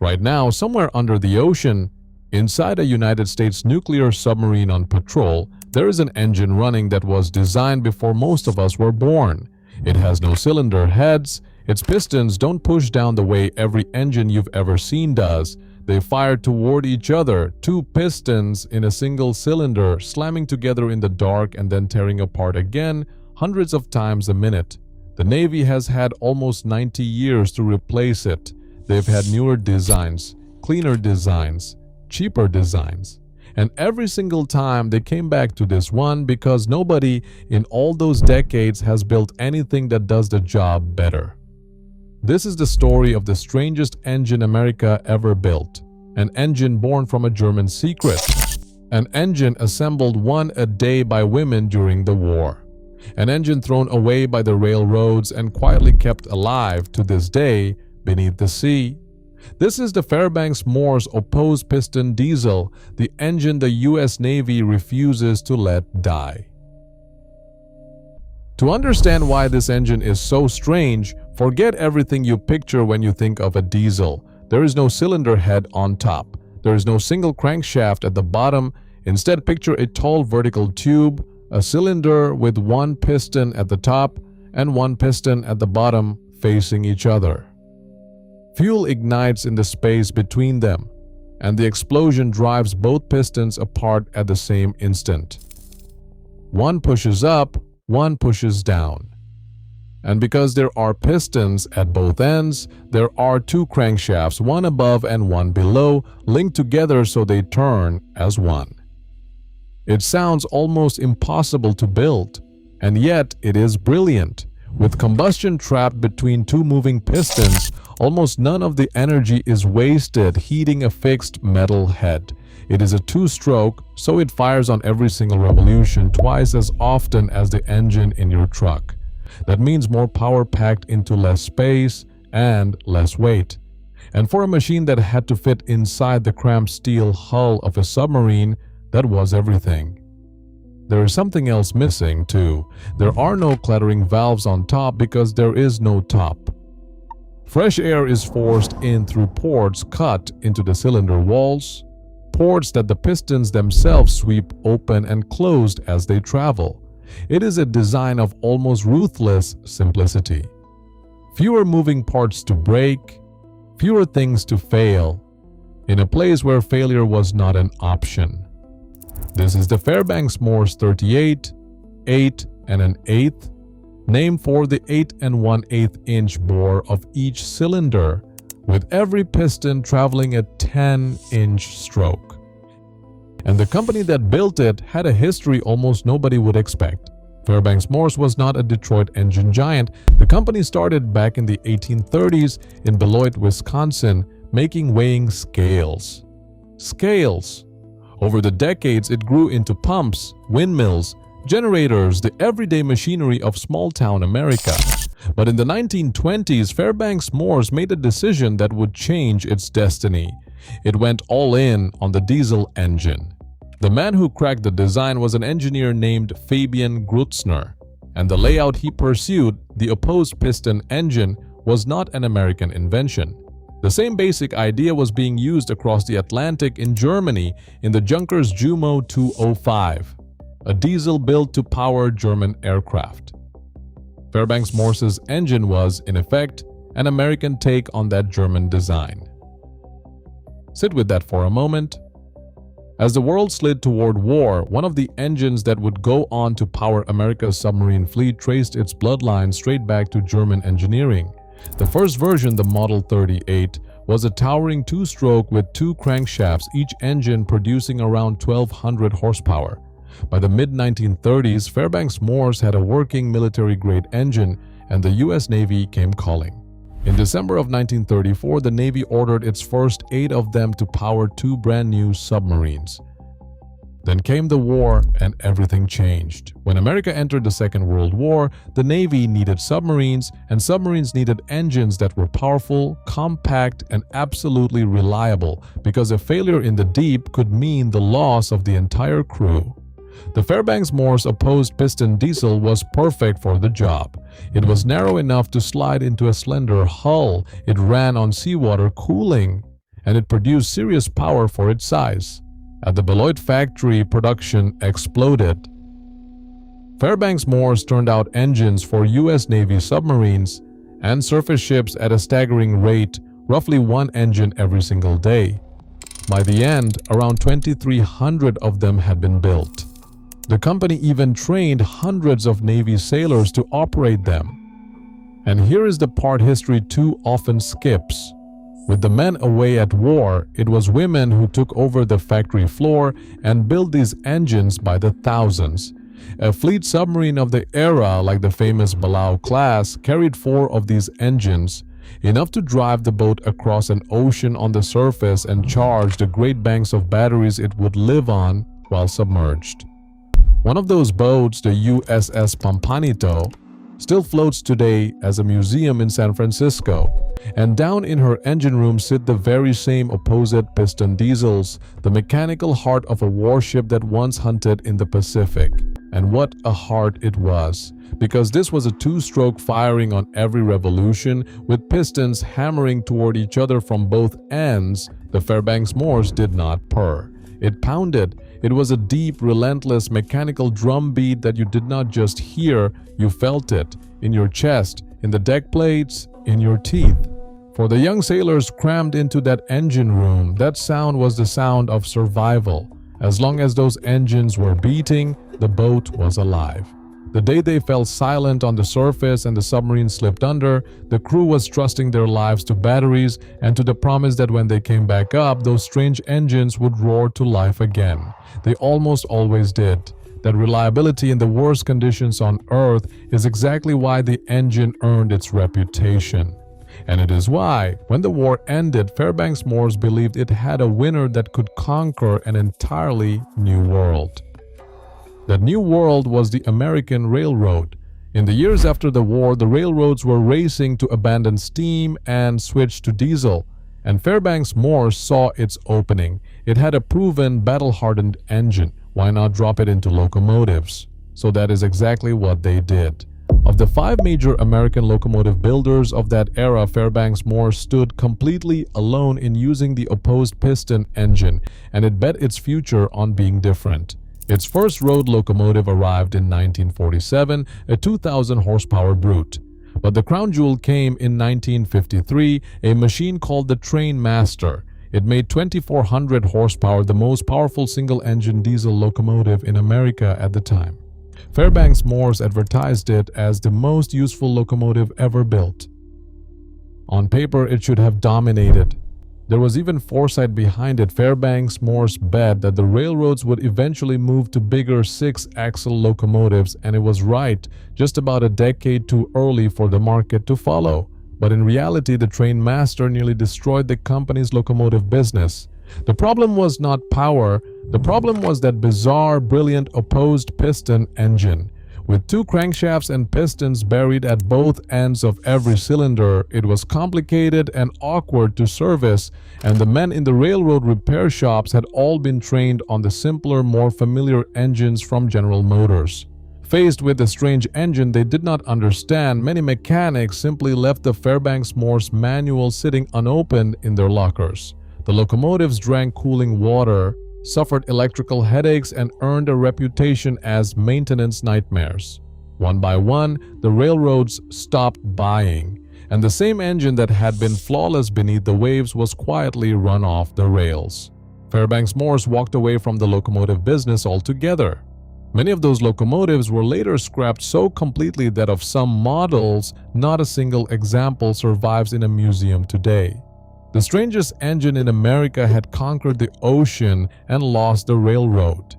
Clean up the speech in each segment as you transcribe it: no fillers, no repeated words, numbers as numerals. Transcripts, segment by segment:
Right now, somewhere under the ocean, inside a United States nuclear submarine on patrol, there is an engine running that was designed before most of us were born. It has no cylinder heads. Its pistons don't push down the way every engine you've ever seen does. They fire toward each other, two pistons in a single cylinder, slamming together in the dark and then tearing apart again hundreds of times a minute. The Navy has had almost 90 years to replace it. They've had newer designs, cleaner designs, cheaper designs. And every single time they came back to this one because nobody in all those decades has built anything that does the job better. This is the story of the strangest engine America ever built. An engine born from a German secret. An engine assembled one a day by women during the war. An engine thrown away by the railroads and quietly kept alive to this day beneath the sea. This is the Fairbanks Morse opposed-piston diesel, the engine the US Navy refuses to let die. To understand why this engine is so strange, forget everything you picture when you think of a diesel. There is no cylinder head on top. There is no single crankshaft at the bottom. Instead, picture a tall vertical tube, a cylinder with one piston at the top and one piston at the bottom facing each other. Fuel ignites in the space between them, and the explosion drives both pistons apart at the same instant. One pushes up, one pushes down. And because there are pistons at both ends, there are two crankshafts, one above and one below, linked together so they turn as one. It sounds almost impossible to build, and yet it is brilliant. With combustion trapped between two moving pistons, almost none of the energy is wasted heating a fixed metal head. It is a two-stroke, so it fires on every single revolution twice as often as the engine in your truck. That means more power packed into less space and less weight. And for a machine that had to fit inside the cramped steel hull of a submarine, that was everything. There is something else missing too. There are no clattering valves on top because there is no top. Fresh air is forced in through ports cut into the cylinder walls, ports that the pistons themselves sweep open and closed as they travel. It is a design of almost ruthless simplicity. Fewer moving parts to break, fewer things to fail, in a place where failure was not an option. This is the Fairbanks Morse 38, 8 and an 1/8, named for the 8 1/8 inch bore of each cylinder, with every piston traveling a 10-inch stroke. And the company that built it had a history almost nobody would expect. Fairbanks Morse was not a Detroit engine giant. The company started back in the 1830s in Beloit, Wisconsin, making weighing scales. Scales! Over the decades, it grew into pumps, windmills, generators, the everyday machinery of small-town America. But in the 1920s, Fairbanks Morse made a decision that would change its destiny. It went all in on the diesel engine. The man who cracked the design was an engineer named Fabian Grutzner, and the layout he pursued, the opposed-piston engine, was not an American invention. The same basic idea was being used across the Atlantic in Germany in the Junkers Jumo 205, a diesel built to power German aircraft. Fairbanks Morse's engine was, in effect, an American take on that German design. Sit with that for a moment. As the world slid toward war, one of the engines that would go on to power America's submarine fleet traced its bloodline straight back to German engineering. The first version, the Model 38, was a towering two-stroke with two crankshafts, each engine producing around 1,200 horsepower. By the mid-1930s, Fairbanks Morse had a working military-grade engine, and the US Navy came calling. In December of 1934, the Navy ordered its first 8 of them to power 2 brand-new submarines. Then came the war and everything changed. When America entered the Second World War, the Navy needed submarines, and submarines needed engines that were powerful, compact, and absolutely reliable, because a failure in the deep could mean the loss of the entire crew. The Fairbanks Morse opposed-piston diesel was perfect for the job. It was narrow enough to slide into a slender hull. It ran on seawater cooling. and it produced serious power for its size. At the Beloit factory, production exploded. Fairbanks Morse turned out engines for U.S. Navy submarines and surface ships at a staggering rate, roughly one engine every single day. By the end, around 2,300 of them had been built. The company even trained hundreds of Navy sailors to operate them. And here is the part history too often skips. With the men away at war, it was women who took over the factory floor and built these engines by the thousands. A fleet submarine of the era, like the famous Palau class, carried 4 of these engines, enough to drive the boat across an ocean on the surface and charge the great banks of batteries it would live on while submerged. One of those boats, the USS Pampanito, still floats today as a museum in San Francisco. And down in her engine room sit the very same opposed-piston diesels, the mechanical heart of a warship that once hunted in the Pacific. And what a heart it was, because this was a 2-stroke firing on every revolution, with pistons hammering toward each other from both ends. The Fairbanks Morse did not purr. It pounded. It was a deep, relentless mechanical drum beat that you did not just hear, you felt it in your chest, in the deck plates, in your teeth. For the young sailors crammed into that engine room, that sound was the sound of survival. As long as those engines were beating, the boat was alive. The day they fell silent on the surface and the submarine slipped under, the crew was trusting their lives to batteries and to the promise that when they came back up, those strange engines would roar to life again. They almost always did. That reliability in the worst conditions on Earth is exactly why the engine earned its reputation. And it is why, when the war ended, Fairbanks Morse believed it had a winner that could conquer an entirely new world. That new world was the American railroad. In the years after the war, the railroads were racing to abandon steam and switch to diesel. And Fairbanks Morse saw its opening. It had a proven, battle-hardened engine. Why not drop it into locomotives? So that is exactly what they did. Of the 5 major American locomotive builders of that era, Fairbanks Morse stood completely alone in using the opposed-piston engine, and it bet its future on being different. Its first road locomotive arrived in 1947, a 2,000-horsepower brute. But the crown jewel came in 1953, a machine called the Trainmaster. It made 2,400 horsepower, the most powerful single-engine diesel locomotive in America at the time. Fairbanks Morse advertised it as the most useful locomotive ever built. On paper, it should have dominated. There was even foresight behind it. Fairbanks Morse bet that the railroads would eventually move to bigger 6-axle locomotives, and it was right, just about a decade too early for the market to follow. But in reality, the Trainmaster nearly destroyed the company's locomotive business. The problem was not power. The problem was that bizarre, brilliant opposed-piston engine. With 2 crankshafts and pistons buried at both ends of every cylinder, it was complicated and awkward to service, and the men in the railroad repair shops had all been trained on the simpler, more familiar engines from General Motors. Faced with the strange engine they did not understand, many mechanics simply left the Fairbanks Morse manual sitting unopened in their lockers. The locomotives drank cooling water, suffered electrical headaches, and earned a reputation as maintenance nightmares. One by one, the railroads stopped buying, and the same engine that had been flawless beneath the waves was quietly run off the rails. Fairbanks Morse walked away from the locomotive business altogether. Many of those locomotives were later scrapped so completely that of some models, not a single example survives in a museum today. The strangest engine in America had conquered the ocean and lost the railroad.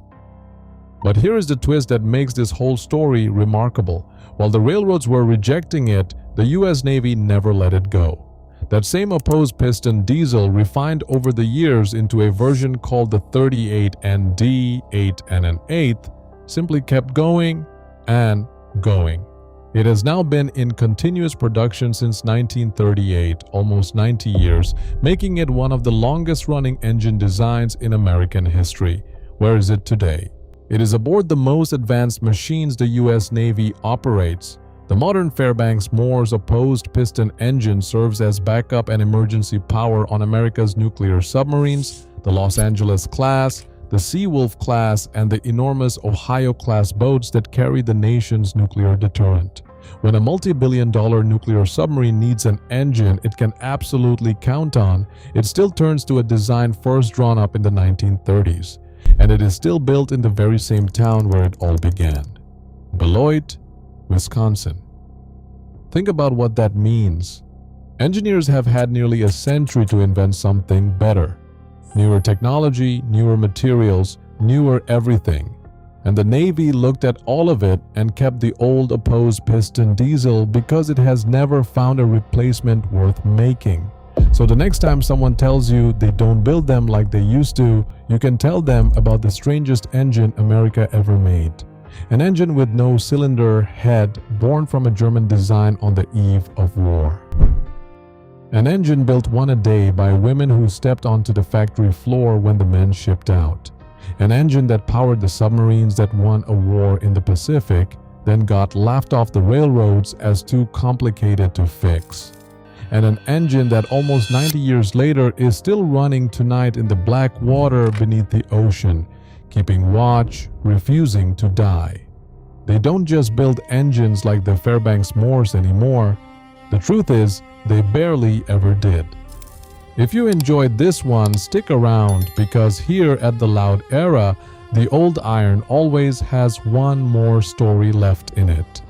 But here is the twist that makes this whole story remarkable. While the railroads were rejecting it, the U.S. Navy never let it go. That same opposed-piston diesel, refined over the years into a version called the 38ND 8 and an 8th, simply kept going and going. It has now been in continuous production since 1938, almost 90 years, making it one of the longest-running engine designs in American history. Where is it today? It is aboard the most advanced machines the U.S. Navy operates. The modern Fairbanks Morse opposed-piston engine serves as backup and emergency power on America's nuclear submarines, the Los Angeles class, the Seawolf class, and the enormous Ohio-class boats that carry the nation's nuclear deterrent. When a multi-billion-dollar nuclear submarine needs an engine it can absolutely count on, it still turns to a design first drawn up in the 1930s, and it is still built in the very same town where it all began, Beloit, Wisconsin. Think about what that means. Engineers have had nearly a century to invent something better. Newer technology, newer materials, newer everything. And the Navy looked at all of it and kept the old opposed-piston diesel because it has never found a replacement worth making. So the next time someone tells you they don't build them like they used to, you can tell them about the strangest engine America ever made. An engine with no cylinder head, born from a German design on the eve of war. An engine built one a day by women who stepped onto the factory floor when the men shipped out. An engine that powered the submarines that won a war in the Pacific, then got laughed off the railroads as too complicated to fix. And an engine that almost 90 years later is still running tonight in the black water beneath the ocean, keeping watch, refusing to die. They don't just build engines like the Fairbanks Morse anymore. The truth is, they barely ever did. If you enjoyed this one, stick around because here at the Loud Era, the old iron always has one more story left in it.